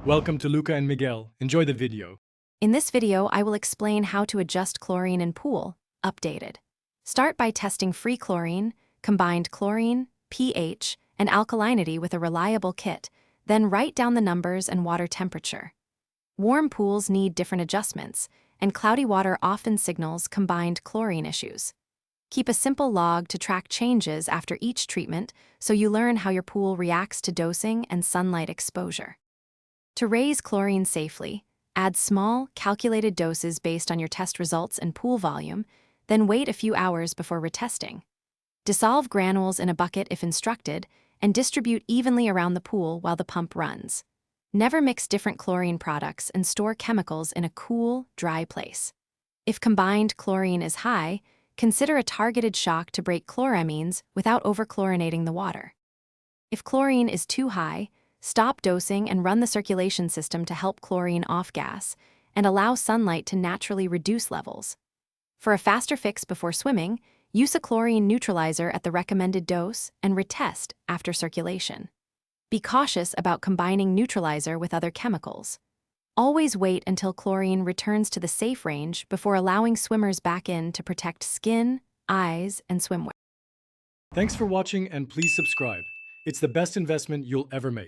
Welcome to Luca and Miguel. Enjoy the video. In this video, I will explain how to adjust chlorine in pool, updated. Start by testing free chlorine, combined chlorine, pH, and alkalinity with a reliable kit, then write down the numbers and water temperature. Warm pools need different adjustments, and cloudy water often signals combined chlorine issues. Keep a simple log to track changes after each treatment so you learn how your pool reacts to dosing and sunlight exposure. To raise chlorine safely, add small, calculated doses based on your test results and pool volume, then wait a few hours before retesting. Dissolve granules in a bucket if instructed, and distribute evenly around the pool while the pump runs. Never mix different chlorine products and store chemicals in a cool, dry place. If combined chlorine is high, consider a targeted shock to break chloramines without overchlorinating the water. If chlorine is too high, stop dosing and run the circulation system to help chlorine off-gas and allow sunlight to naturally reduce levels. For a faster fix before swimming, use a chlorine neutralizer at the recommended dose and retest after circulation. Be cautious about combining neutralizer with other chemicals. Always wait until chlorine returns to the safe range before allowing swimmers back in to protect skin, eyes, and swimwear. Thanks for watching and please subscribe. It's the best investment you'll ever make.